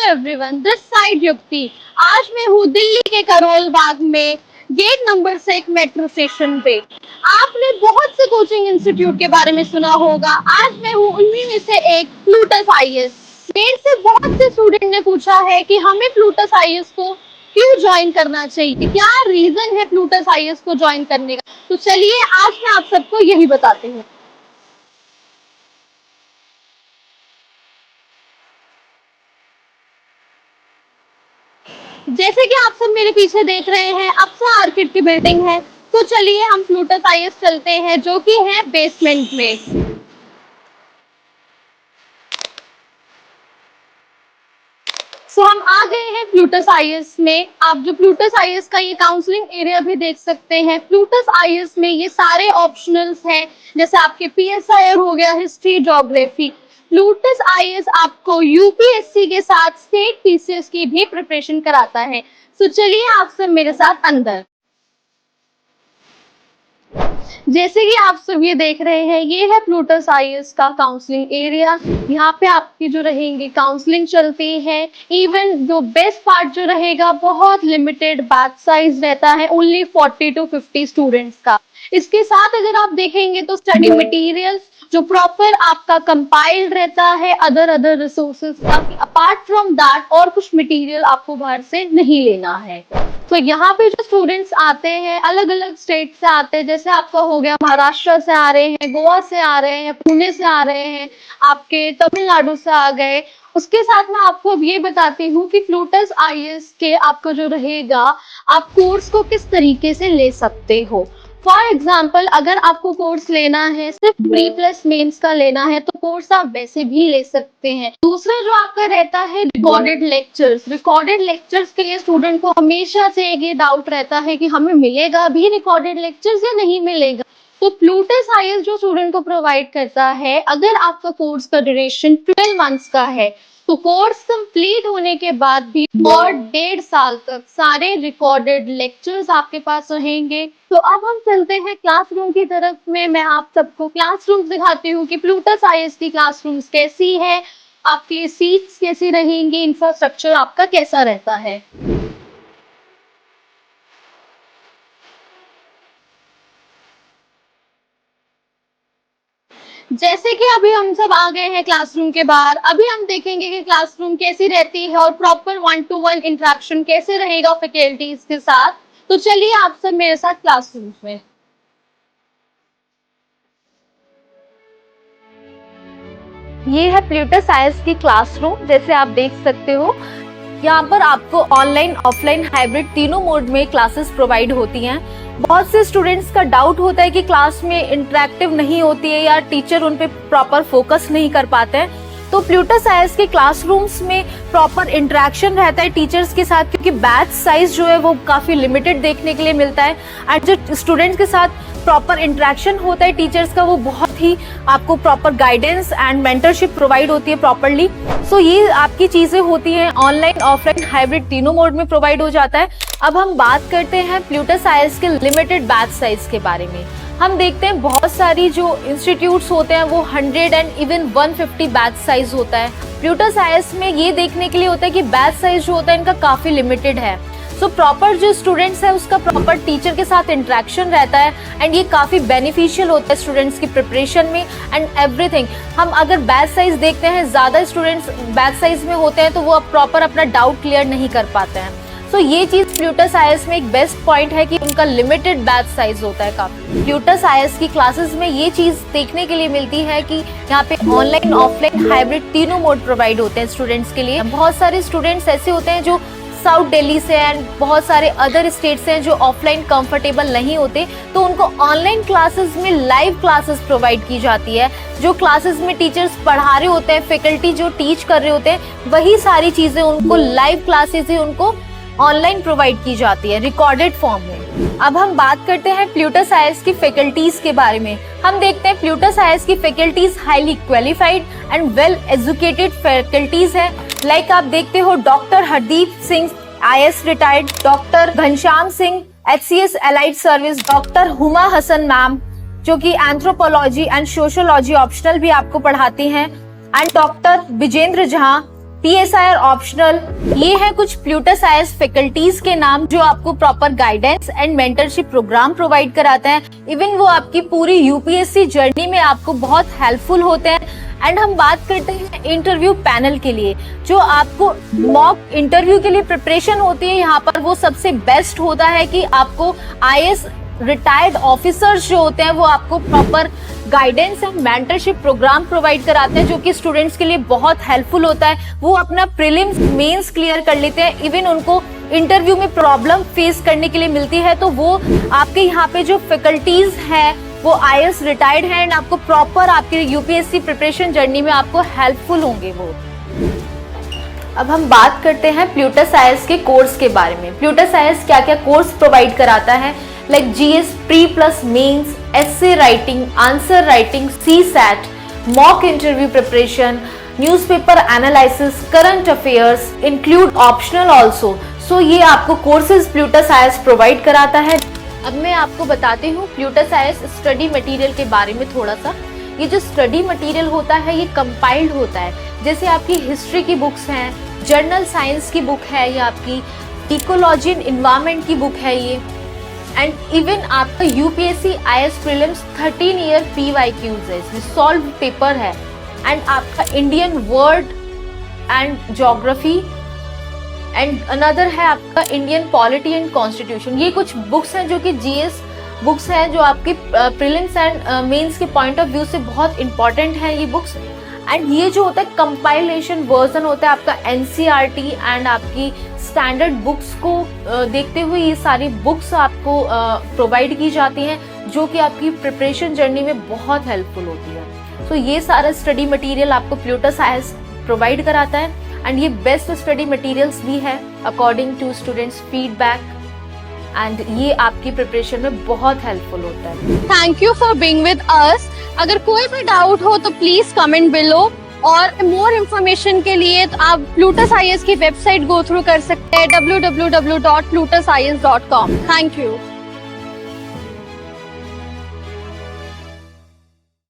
Everyone, this side युक्ति। आज मैं हूँ दिल्ली के करोल बाग में गेट नंबर 6 मेट्रो स्टेशन पे। आपने बहुत से कोचिंग इंस्टीट्यूट के बारे में सुना होगा। आज मैं हूँ उन्हीं में से एक, प्लूटस आईएएस। मेरे से बहुत से स्टूडेंट ने पूछा है कि हमें प्लूटस आईएएस को क्यों ज्वाइन करना चाहिए, क्या रीजन है प्लूटस आईएएस को ज्वाइन करने का। तो चलिए आज मैं आप सबको यही बताती हूँ। जैसे कि आप सब मेरे पीछे देख रहे हैं, अप्सरा आर्किड की बिल्डिंग है। तो चलिए हम प्लूटस आईएएस चलते हैं, जो कि है बेसमेंट में। हम आ गए हैं प्लूटस आईएएस में। आप जो प्लूटस आईएएस का ये काउंसलिंग एरिया भी देख सकते हैं। प्लूटस आईएएस में ये सारे ऑप्शनल्स हैं, जैसे आपके पीएसआईआर हो गया, हिस्ट्री, ज्योग्राफी। प्लूटस आईएएस आपको यूपीएससी के साथ स्टेट पीसीएस की भी प्रिपरेशन कराता है। तो चलिए आप सब मेरे साथ अंदर। जैसे कि आप सब ये देख रहे हैं, ये है प्लूटस आईएएस का काउंसलिंग एरिया। यहाँ पे आपकी जो रहेंगी काउंसलिंग चलती है। इवन जो बेस्ट पार्ट जो रहेगा, बहुत लिमिटेड बैच साइज रहता है, ओनली 40 to 50 स्टूडेंट्स का। इसके साथ अगर आप देखेंगे तो स्टडी मटेरियल्स जो प्रॉपर आपका कंपाइल्ड रहता है, अदर रिसोर्सेज का। अपार्ट फ्रॉम दैट और कुछ मटेरियल आपको बाहर से नहीं लेना है। तो यहाँ पे जो स्टूडेंट्स आते हैं, अलग अलग स्टेट से आते हैं। जैसे आपका हो गया महाराष्ट्र से आ रहे हैं, गोवा से आ रहे हैं, पुणे से आ रहे हैं, आपके तमिलनाडु से आ गए। उसके साथ मैं आपको अब ये बताती हूँ कि प्लूटस आईएएस के आपका जो रहेगा, आप कोर्स को किस तरीके से ले सकते हो। फॉर एग्जाम्पल, अगर आपको कोर्स लेना है, सिर्फ प्री प्लस मेंस का लेना है, तो कोर्स आप वैसे भी ले सकते हैं। दूसरा जो आपका रहता है रिकॉर्डेड लेक्चर्स। रिकॉर्डेड लेक्चर्स के लिए स्टूडेंट को हमेशा से ये डाउट रहता है कि हमें मिलेगा भी रिकॉर्डेड लेक्चर्स या नहीं मिलेगा। तो प्लूटस आईएएस जो स्टूडेंट को प्रोवाइड करता है, अगर आपका कोर्स का ड्यूरेशन 12 मंथ्स का है, तो कोर्स कंप्लीट होने के बाद भी और 1.5 साल तक सारे रिकॉर्डेड लेक्चर्स आपके पास रहेंगे। तो अब हम चलते हैं क्लासरूम की तरफ में। मैं आप सबको क्लासरूम दिखाती हूँ कि प्लूटस आईएएस की क्लासरूम्स कैसी है, आपकी सीट्स कैसी रहेंगी, इंफ्रास्ट्रक्चर आपका कैसा रहता है। जैसे कि अभी हम सब आ गए हैं क्लासरूम के बाहर। अभी हम देखेंगे कि क्लासरूम कैसी रहती है और प्रॉपर 1-to-1 इंटरेक्शन कैसे रहेगा फैकल्टीज के साथ। तो चलिए आप सब मेरे साथ क्लासरूम में। ये है प्लूटस आईएएस की क्लासरूम। जैसे आप देख सकते हो, यहाँ पर आपको ऑनलाइन, ऑफलाइन, हाइब्रिड तीनों मोड में क्लासेस प्रोवाइड होती हैं। बहुत से स्टूडेंट्स का डाउट होता है कि क्लास में इंटरेक्टिव नहीं होती है या टीचर उन पे प्रॉपर फोकस नहीं कर पाते हैं। तो प्लूटस आईएएस के क्लासरूम्स में प्रॉपर इंटरेक्शन रहता है टीचर्स के साथ, क्योंकि बैच साइज जो है वो काफ़ी लिमिटेड देखने के लिए मिलता है। एंड जो स्टूडेंट्स के साथ प्रॉपर इंटरेक्शन होता है टीचर्स का, वो बहुत ही आपको proper guidance and mentorship provide होती है प्रॉपरली। सो ये आपकी चीज़ें होती हैं ऑनलाइन, ऑफलाइन, हाइब्रिड तीनों मोड में प्रोवाइड हो जाता है। अब हम बात करते हैं प्लूटस आईएएस के लिमिटेड बैच साइज के बारे में। हम देखते हैं बहुत सारी जो इंस्टीट्यूट्स होते हैं वो 100 एंड इवन 150 बैच साइज होता है। प्लूटस आईएएस में ये देखने के लिए होता है कि बैच साइज जो होता है इनका काफ़ी लिमिटेड है। सो प्रॉपर जो स्टूडेंट्स है उसका प्रॉपर टीचर के साथ इंटरेक्शन रहता है एंड ये काफ़ी बेनिफिशियल होता है स्टूडेंट्स की प्रिपरेशन में एंड एवरीथिंग। हम अगर बैच साइज देखते हैं, ज़्यादा स्टूडेंट्स बैच साइज में होते हैं तो वो प्रॉपर अपना डाउट क्लियर नहीं कर पाते हैं। सो ये चीज़ प्लूटस आईएएस में एक बेस्ट पॉइंट है कि उनका लिमिटेड बैच साइज होता है काफ़ी। प्लूटस आईएएस की क्लासेस में ये चीज़ देखने के लिए मिलती है कि यहाँ पे ऑनलाइन, ऑफलाइन, हाइब्रिड तीनों मोड प्रोवाइड होते हैं स्टूडेंट्स के लिए। बहुत सारे स्टूडेंट्स ऐसे होते हैं जो साउथ दिल्ली से एंड बहुत सारे अदर स्टेट से हैं जो ऑफलाइन कंफर्टेबल नहीं होते, तो उनको ऑनलाइन क्लासेस में लाइव क्लासेस प्रोवाइड की जाती है। जो क्लासेस में टीचर्स पढ़ा रहे होते हैं, फैकल्टी जो टीच कर रहे होते हैं, वही सारी चीज़ें उनको लाइव क्लासेस ही उनको ऑनलाइन प्रोवाइड की जाती है रिकॉर्डेड फॉर्म में। अब हम बात करते हैं प्लूटस आईएएस की फैकल्टीज के बारे में। हम देखते हैं प्लूटस आईएएस की faculties highly qualified and well educated faculties है। लाइक आप देखते हो doctor Hardeep Singh IAS retired, doctor Ghanshyam Singh HCS allied service, doctor Huma Hasan ma'am जो कि एंथ्रोपोलॉजी एंड सोशियोलॉजी ऑप्शनल भी आपको पढ़ाती हैं, and doctor Vijendra Jha TSIR optional. ये है कुछ प्लूटस आईएएस फैकल्टीज के नाम जो आपको proper guidance and mentorship programme provide कराते हैं। इवन वो आपकी पूरी यूपीएससी जर्नी में आपको बहुत हेल्पफुल होते हैं। एंड हम बात करते हैं इंटरव्यू पैनल के लिए, जो आपको मॉक इंटरव्यू के लिए प्रिपरेशन होती है। यहाँ पर वो सबसे बेस्ट होता है कि आपको आईएएस रिटायर्ड ऑफिसर्स जो होते हैं वो आपको proper guidance and mentorship programme provide कराते हैं, जो कि स्टूडेंट्स के लिए बहुत हेल्पफुल होता है। वो अपना प्रीलिम्स मेंस क्लियर कर लेते हैं। इवन उनको इंटरव्यू में प्रॉब्लम फेस करने के लिए मिलती है, तो वो आपके यहाँ पे जो फैकल्टीज हैं वो आईएएस रिटायर्ड हैं एंड आपको प्रॉपर आपके यूपीएससी प्रिपरेशन जर्नी में आपको हेल्पफुल होंगे वो। अब हम बात करते हैं प्लूटस आईएएस के कोर्स के बारे में। प्लूटस आईएएस क्या क्या कोर्स प्रोवाइड कराता है, like GS pre plus mains, essay writing, answer writing, CSAT, mock interview preparation, newspaper analysis, current affairs, include optional also. So ये आपको कोर्सेज प्लूटस आईएएस प्रोवाइड कराता है। अब मैं आपको बताती हूँ प्लूटस आईएएस स्टडी मटेरियल के बारे में थोड़ा सा। ये जो स्टडी मटेरियल होता है ये कंपाइल्ड होता है। जैसे आपकी हिस्ट्री की बुक्स हैं, जर्नल साइंस की बुक है, या आपकी इकोलॉजी एंड एनवायरनमेंट की बुक है ये। एंड इवन आपका UPSC IAS prelims 13 year PYQs है, इसमें सॉल्व पेपर है। एंड आपका Indian word and geography, and another है आपका इंडियन पॉलिटी एंड कॉन्स्टिट्यूशन। ये कुछ बुक्स हैं जो कि जीएस बुक्स हैं, जो आपके प्रीलिम्स एंड मेंस के पॉइंट ऑफ व्यू से बहुत इंपॉर्टेंट है ये बुक्स। एंड ये जो होता है कंपाइलेशन वर्जन होता है आपका एनसीईआरटी एंड आपकी स्टैंडर्ड बुक्स को देखते हुए ये सारी बुक्स आपको प्रोवाइड की जाती हैं, जो कि आपकी प्रिपरेशन जर्नी में बहुत हेल्पफुल होती है। सो ये सारा स्टडी मटेरियल आपको प्लूटस आईएएस प्रोवाइड कराता है। एंड ये बेस्ट स्टडी मटेरियल्स भी है according to students feedback, and ये आपकी प्रिपरेशन में बहुत हेल्पफुल होता है। Thank you for being with us. अगर कोई भी डाउट हो तो प्लीज कमेंट बिलो, और मोर इन्फॉर्मेशन के लिए तो आप प्लूटस आईएएस की वेबसाइट गो थ्रू कर सकते हैं www.plutusies.com। Thank you.